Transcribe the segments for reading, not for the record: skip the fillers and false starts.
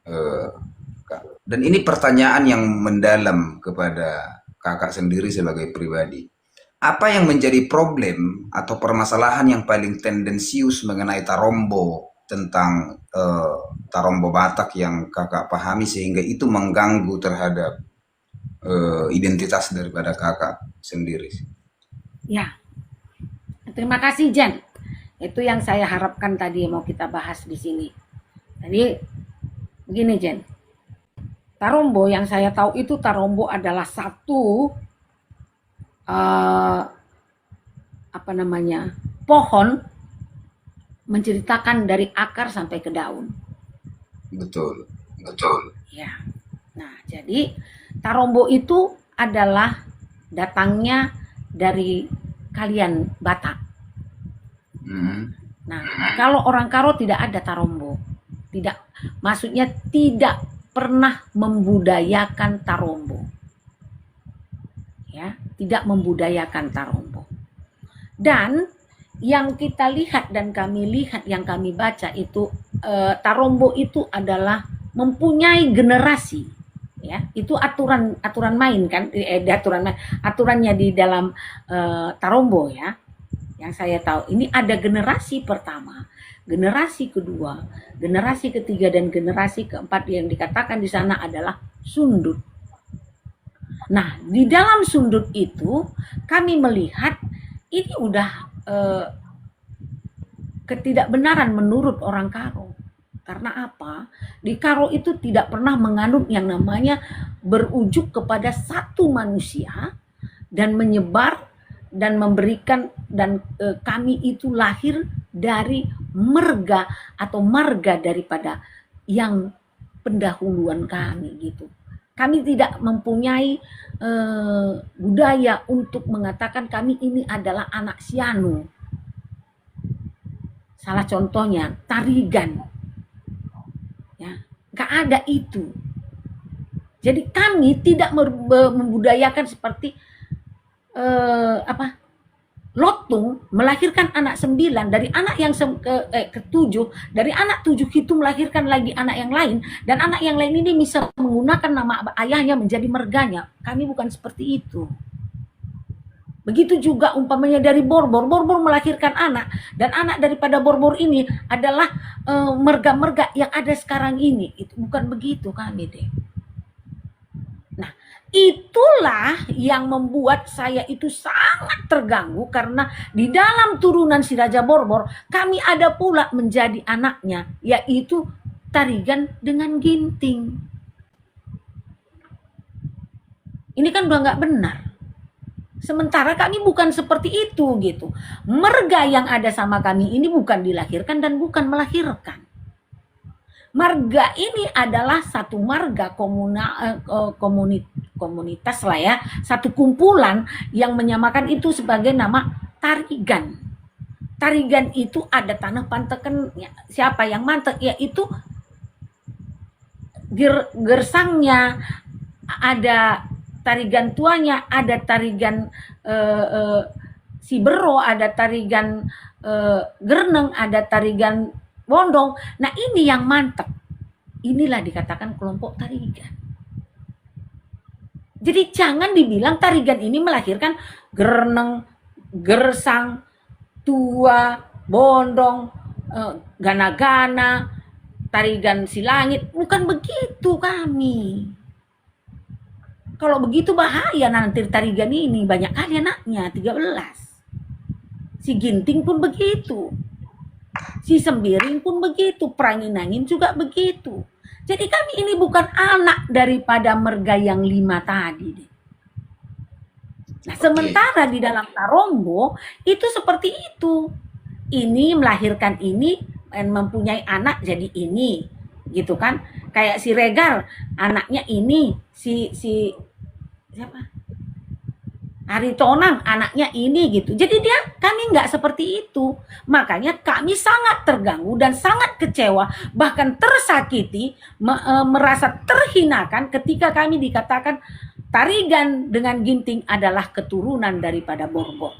Eh, dan ini pertanyaan yang mendalam kepada kakak sendiri sebagai pribadi. Apa yang menjadi problem atau permasalahan yang paling tendensius mengenai Tarombo tentang Tarombo Batak yang kakak pahami sehingga itu mengganggu terhadap identitas daripada kakak sendiri? Ya, terima kasih Jen. Itu yang saya harapkan tadi mau kita bahas di sini. Jadi begini Jen, Tarombo yang saya tahu itu Tarombo adalah satu uh, apa namanya pohon menceritakan dari akar sampai ke daun. Betul. Betul. Ya. Nah, jadi Tarombo itu adalah datangnya dari kalian Batak. Hmm. Nah, kalau orang Karo tidak ada Tarombo. Tidak, maksudnya tidak pernah membudayakan Tarombo. Ya, tidak membudayakan Tarombo. Dan yang kita lihat dan kami lihat, yang kami baca itu Tarombo itu adalah mempunyai generasi, ya itu aturan main kan, aturannya di dalam Tarombo ya, yang saya tahu ini ada generasi pertama, generasi kedua, generasi ketiga dan generasi keempat. Yang dikatakan di sana adalah sundut. Nah, di dalam sundut itu kami melihat ini udah ketidakbenaran menurut orang Karo. Karena apa? Di Karo itu tidak pernah menganut yang namanya berujuk kepada satu manusia dan menyebar dan memberikan, dan kami itu lahir dari merga atau marga daripada yang pendahuluan kami gitu. Kami tidak mempunyai budaya untuk mengatakan kami ini adalah anak Sianu. Salah contohnya tarigan, ya nggak ada itu. Jadi kami tidak membudayakan seperti apa, Lotung melahirkan anak 9, dari anak yang ketujuh, dari anak 7 itu melahirkan lagi anak yang lain, dan anak yang lain ini bisa menggunakan nama ayahnya menjadi merganya. Kami bukan seperti itu. Begitu juga umpamanya dari Borbor, Borbor melahirkan anak, dan anak daripada Borbor ini adalah merga-merga yang ada sekarang ini. Itu bukan begitu kami deh. Nah, itulah yang membuat saya itu sangat terganggu, karena di dalam turunan si Raja Borbor kami ada pula menjadi anaknya, yaitu Tarigan dengan Ginting. Ini kan udah nggak benar. Sementara kami bukan seperti itu gitu. Merga yang ada sama kami ini bukan dilahirkan dan bukan melahirkan. Marga ini adalah satu marga komunitas lah ya, satu kumpulan yang menyamakan itu sebagai nama Tarigan. Tarigan itu ada tanah pantekan, siapa yang mantek, yaitu gersangnya, ada tarigan tuanya, ada tarigan si Bero, ada tarigan Gerneng, ada tarigan Bondong. Nah, ini yang mantep. Inilah dikatakan kelompok tarigan. Jadi jangan dibilang tarigan ini melahirkan Gerneng, Gersang, Tua, Bondong, Gana-Gana, tarigan Silangit. Bukan begitu kami. Kalau begitu bahaya nanti tarigan ini, banyak kali anaknya, 13. Si Ginting pun begitu. Si Sembiring pun begitu, Pranginangin juga begitu. Jadi kami ini bukan anak daripada merga yang 5 tadi deh. Nah, sementara di dalam Tarombo itu seperti itu. Ini melahirkan ini dan mempunyai anak jadi ini, gitu kan? Kayak si Regar, anaknya ini, si siapa? Aritonang anaknya ini gitu. Jadi kami nggak seperti itu. Makanya kami sangat terganggu dan sangat kecewa, bahkan tersakiti, merasa terhinakan ketika kami dikatakan Tarigan dengan Ginting adalah keturunan daripada Borbor.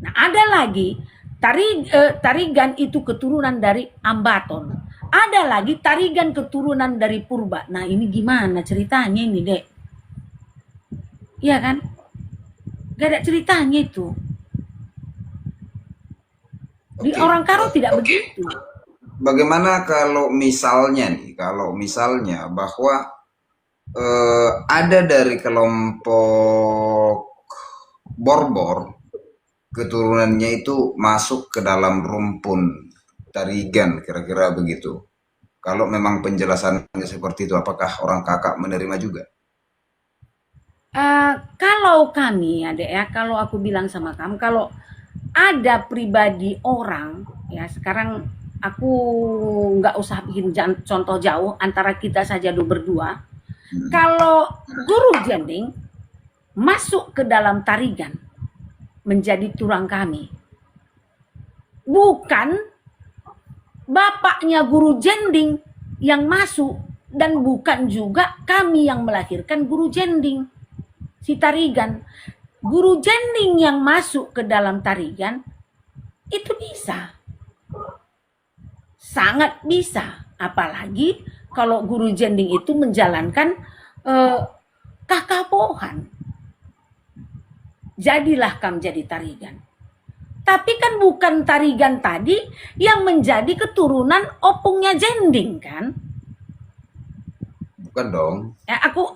Nah, ada lagi Tarigan itu keturunan dari Ambaton. ada lagi tarigan keturunan dari purba. Nah ini gimana ceritanya ini dek? Iya kan? Gak ada ceritanya itu. Di Oke. orang Karo tidak begitu. Bagaimana kalau misalnya bahwa ada dari kelompok Borbor keturunannya itu masuk ke dalam rumpun Tarigan, kira-kira begitu. Kalau memang penjelasannya seperti itu, apakah orang kakak menerima juga? Kalau kami ya dek ya, kalau aku bilang sama kamu, kalau ada pribadi orang ya sekarang aku nggak usah bikin contoh jauh antara kita saja berdua. Hmm. Kalau guru jending masuk ke dalam tarigan menjadi turang kami, bukan bapaknya guru jending yang masuk dan bukan juga kami yang melahirkan guru jending si tarigan. Guru jending yang masuk ke dalam tarigan itu bisa, sangat bisa, apalagi kalau guru jending itu menjalankan kakapohan. Jadilah kam jadi tarigan. Tapi kan bukan tarigan tadi yang menjadi keturunan opungnya jending kan? Bukan dong. Ya, aku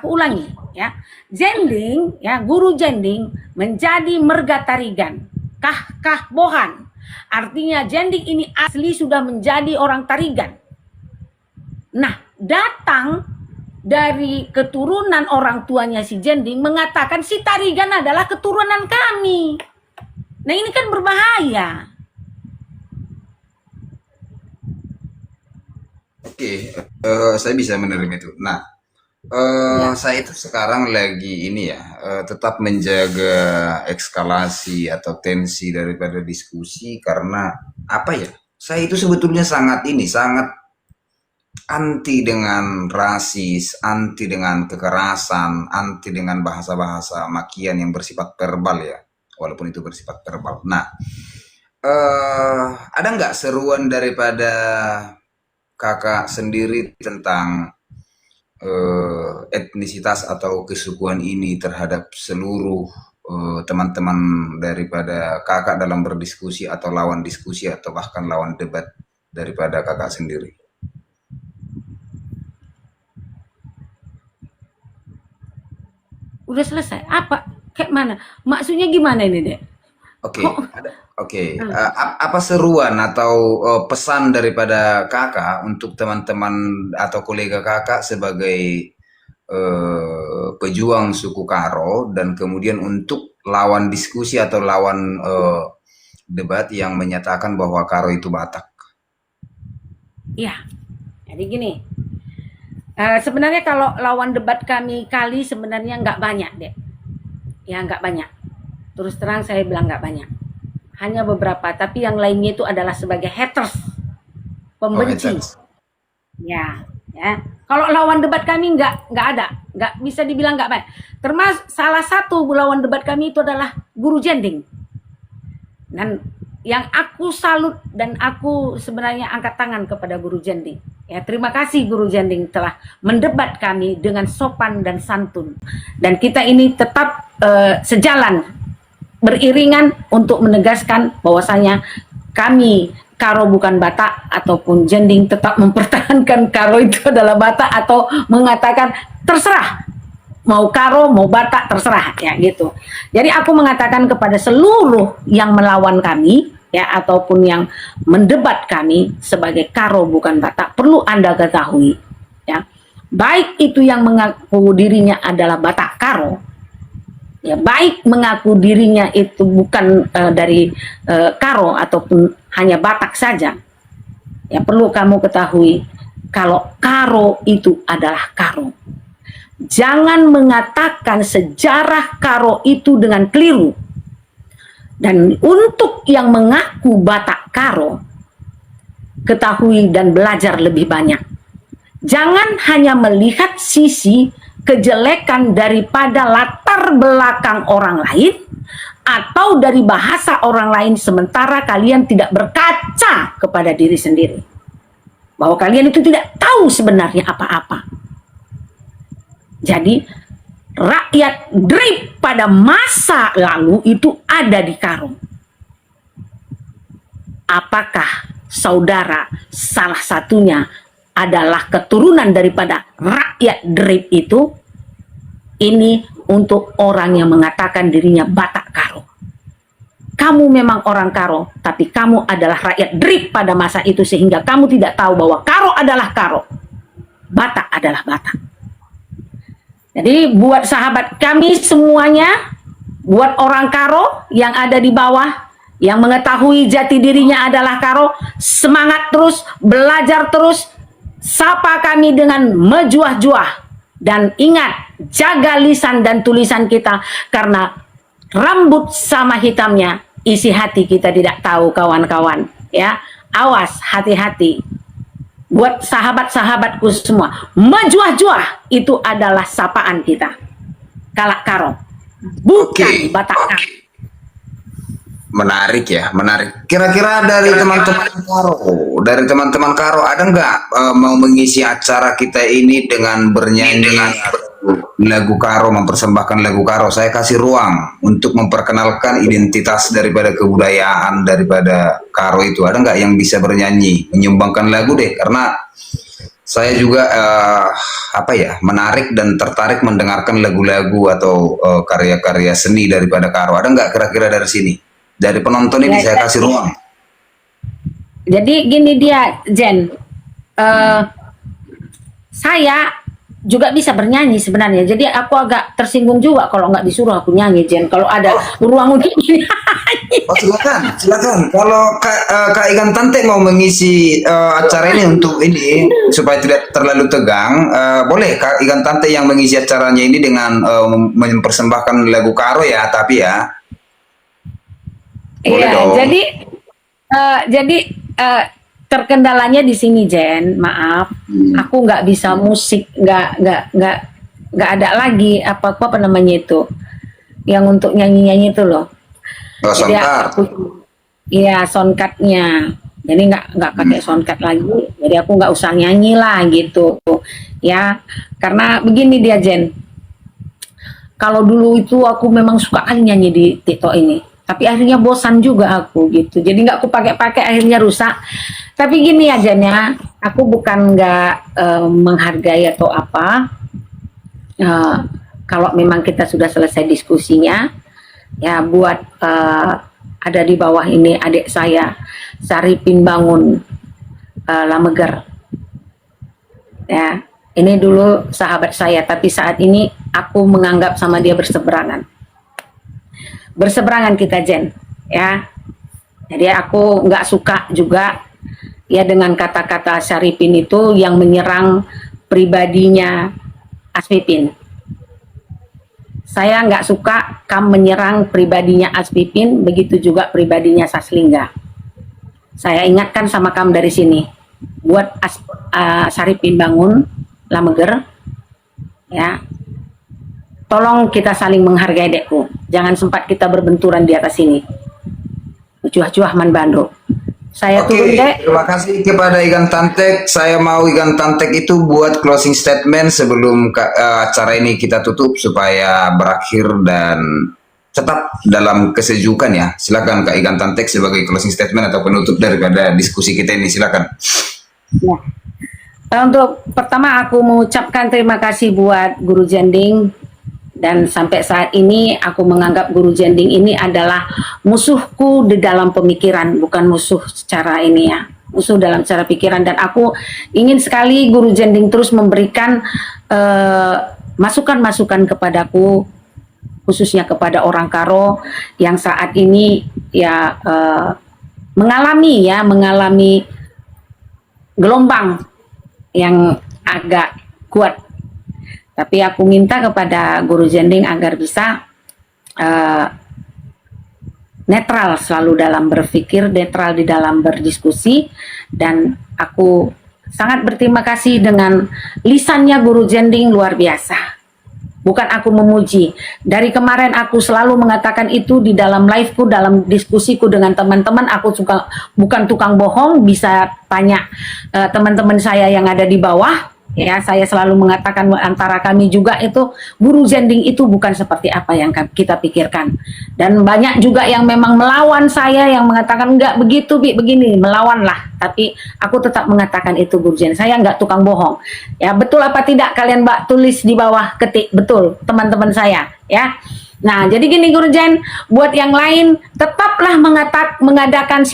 ulangi ya. Jending ya, guru jending menjadi merga tarigan. Kah bohan. Artinya jending ini asli sudah menjadi orang tarigan. Nah, datang dari keturunan orang tuanya si jending mengatakan si tarigan adalah keturunan kami. Nah, ini kan berbahaya. Oke, saya bisa menerima itu. Nah, Ya. saya itu sekarang lagi ini ya, tetap menjaga ekskalasi atau tensi daripada diskusi karena apa ya? Saya itu sebetulnya sangat anti dengan rasis, anti dengan kekerasan, anti dengan bahasa-bahasa makian yang bersifat verbal ya, walaupun itu bersifat verbal. Nah, ada nggak seruan daripada kakak sendiri tentang etnisitas atau kesukuan ini terhadap seluruh teman-teman daripada kakak dalam berdiskusi atau lawan diskusi atau bahkan lawan debat daripada kakak sendiri? Udah selesai. Apa? Kayak mana? Maksudnya gimana ini, Dek? Oke, Kok oke. ah, Apa seruan atau pesan daripada kakak untuk teman-teman atau kolega kakak sebagai pejuang suku Karo dan kemudian untuk lawan diskusi atau lawan debat yang menyatakan bahwa Karo itu Batak? ya. Jadi gini. Sebenarnya kalau lawan debat kami kali sebenarnya nggak banyak, Dek. Ya nggak banyak. Terus terang saya bilang nggak banyak. Hanya beberapa. Tapi yang lainnya itu adalah sebagai haters, Oh, pembenci. haters. Ya, ya. Kalau lawan debat kami nggak ada, nggak bisa dibilang nggak baik. Termasuk salah satu lawan debat kami itu adalah guru jending. Dan yang aku salut dan aku sebenarnya angkat tangan kepada guru jending. Ya, terima kasih guru jending telah mendebat kami dengan sopan dan santun. Dan kita ini tetap sejalan beriringan untuk menegaskan bahwasanya kami Karo bukan Batak ataupun jending tetap mempertahankan Karo itu adalah Batak atau mengatakan terserah mau Karo mau Batak terserah ya gitu. Jadi aku mengatakan kepada seluruh yang melawan kami ya ataupun yang mendebat kami sebagai Karo bukan Batak perlu Anda ketahui ya. Baik itu yang mengaku dirinya adalah Batak Karo ya, baik mengaku dirinya itu bukan dari Karo ataupun hanya Batak saja ya, perlu kamu ketahui kalau Karo itu adalah Karo. Jangan mengatakan sejarah Karo itu dengan keliru. Dan untuk yang mengaku Batak Karo, ketahui dan belajar lebih banyak. Jangan hanya melihat sisi kejelekan daripada latar belakang orang lain atau dari bahasa orang lain sementara kalian tidak berkaca kepada diri sendiri. bahwa kalian itu tidak tahu sebenarnya apa-apa. Jadi rakyat Drip pada masa lalu itu ada di Karo. Apakah saudara salah satunya adalah keturunan daripada rakyat Drip itu? Ini untuk orang yang mengatakan dirinya Batak Karo. Kamu memang orang Karo, tapi kamu adalah rakyat Drip pada masa itu sehingga kamu tidak tahu bahwa Karo adalah Karo, Batak adalah Batak. Jadi buat sahabat kami semuanya, buat orang Karo yang ada di bawah, yang mengetahui jati dirinya adalah Karo, semangat terus, belajar terus, sapa kami dengan mejuah-juah. Dan ingat, jaga lisan dan tulisan kita, karena rambut sama hitamnya, isi hati kita tidak tahu, kawan-kawan. Ya, awas, hati-hati. Buat sahabat-sahabatku semua, mejuah-juah itu adalah sapaan kita. Kalak Karo, bukan Batak Karo. Menarik ya, menarik. Kira-kira dari teman-teman Karo, ada nggak mau mengisi acara kita ini dengan bernyanyi lagu Karo, mempersembahkan lagu Karo? Saya kasih ruang untuk memperkenalkan identitas daripada kebudayaan daripada Karo itu. Ada nggak yang bisa bernyanyi, menyumbangkan lagu deh? Karena saya juga menarik dan tertarik mendengarkan lagu-lagu atau karya-karya seni daripada Karo. Ada nggak kira-kira dari sini? Dari penonton ini saya kasih ruang. Jadi gini dia, Jen. Saya juga bisa bernyanyi sebenarnya. Jadi aku agak tersinggung juga kalau nggak disuruh aku nyanyi, Jen. Kalau ada ruang untuk nyanyi. Oh, silakan. Kalau Kak Igan Tante mau mengisi acara ini untuk ini supaya tidak terlalu tegang, boleh Kak Igan Tante yang mengisi acaranya ini dengan mempersembahkan lagu Karo ya, tapi ya. Iya, jadi terkendalanya di sini, Jen. Maaf, aku nggak bisa musik, nggak ada lagi apa namanya itu, yang untuk nyanyi itu loh. Jadi iya, soundcardnya. Jadi nggak pakai soundcard lagi. Jadi aku nggak usah nyanyi lah gitu, ya. Karena begini dia, Jen. Kalau dulu itu aku memang suka kali nyanyi di TikTok ini. Tapi akhirnya bosan juga aku gitu. Jadi nggak aku pakai akhirnya rusak. Tapi gini aja ya, aku bukan nggak menghargai atau apa. Kalau memang kita sudah selesai diskusinya, ya buat ada di bawah ini adik saya, Saripin Bangun Lameger. Ya, ini dulu sahabat saya, tapi saat ini aku menganggap sama dia berseberangan kita, Jen, ya. Jadi aku nggak suka juga ya dengan kata-kata Saripin itu yang menyerang pribadinya Aspipin. Saya nggak suka kamu menyerang pribadinya Aspipin, begitu juga pribadinya Saslingga. Saya ingatkan sama kamu dari sini, buat Saripin Bangun Lameger, ya. Tolong kita saling menghargai, dekku. Jangan sempat kita berbenturan di atas sini. Cuah-cuah man bando. Saya turun, dek. Terima kasih kepada Igan Tantek. Saya mau Igan Tantek itu buat closing statement sebelum acara ini kita tutup supaya berakhir dan tetap dalam kesejukan ya. Silakan Kak Igan Tantek sebagai closing statement atau penutup daripada diskusi kita ini. Silakan. Ya. Untuk pertama aku mengucapkan terima kasih buat Guru Jending. Dan sampai saat ini aku menganggap Guru Jending ini adalah musuhku di dalam pemikiran, bukan musuh secara ini ya, musuh dalam cara pikiran. Dan aku ingin sekali Guru Jending terus memberikan masukan-masukan kepadaku, khususnya kepada orang Karo yang saat ini ya mengalami gelombang yang agak kuat. Tapi aku minta kepada Guru Jending agar bisa netral selalu dalam berpikir, netral di dalam berdiskusi. Dan aku sangat berterima kasih dengan lisannya Guru Jending, luar biasa. bukan aku memuji. Dari kemarin aku selalu mengatakan itu di dalam liveku, dalam diskusiku dengan teman-teman. Aku suka bukan tukang bohong, bisa tanya teman-teman saya yang ada di bawah. Ya, saya selalu mengatakan antara kami juga itu guru zending itu bukan seperti apa yang kita pikirkan. Dan banyak juga yang memang melawan saya, yang mengatakan enggak begitu, Bi, begini, melawanlah. Tapi aku tetap mengatakan itu guru zending. Saya enggak tukang bohong. Ya, betul apa tidak kalian Mbak tulis di bawah, ketik betul teman-teman saya, ya. Nah, jadi gini Guru Jen, buat yang lain tetaplah mengadakan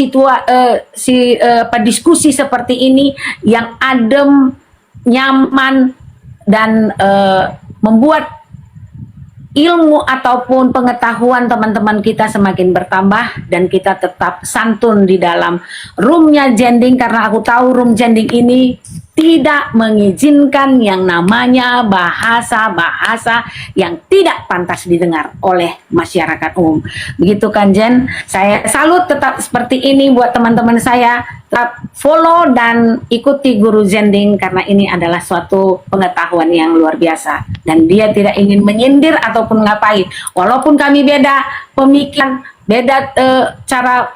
diskusi seperti ini yang adem, nyaman, dan membuat ilmu ataupun pengetahuan teman-teman kita semakin bertambah, dan kita tetap santun di dalam roomnya Zending, karena aku tahu room Zending ini tidak mengizinkan yang namanya bahasa-bahasa yang tidak pantas didengar oleh masyarakat umum. Begitu kan Jen? Saya salut tetap seperti ini buat teman-teman saya. Tetap follow dan ikuti Guru Zending karena ini adalah suatu pengetahuan yang luar biasa. Dan dia tidak ingin menyindir ataupun ngapain. Walaupun kami beda pemikiran, beda cara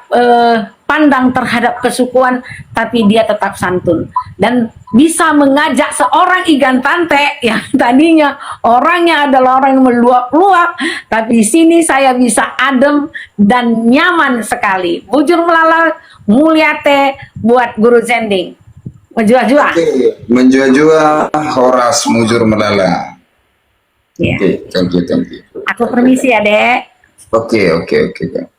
pandang terhadap kesukuan, tapi dia tetap santun dan bisa mengajak seorang Igan Tante yang tadinya orangnya adalah orang yang meluap-luap, tapi di sini saya bisa adem dan nyaman sekali. Bujur melala mulyate buat Guru Zending. Menjua-jua. Oke, menjua-jua Horas mujur melala. Yeah. Oke, thank you. Aku permisi ya, Dek. Oke.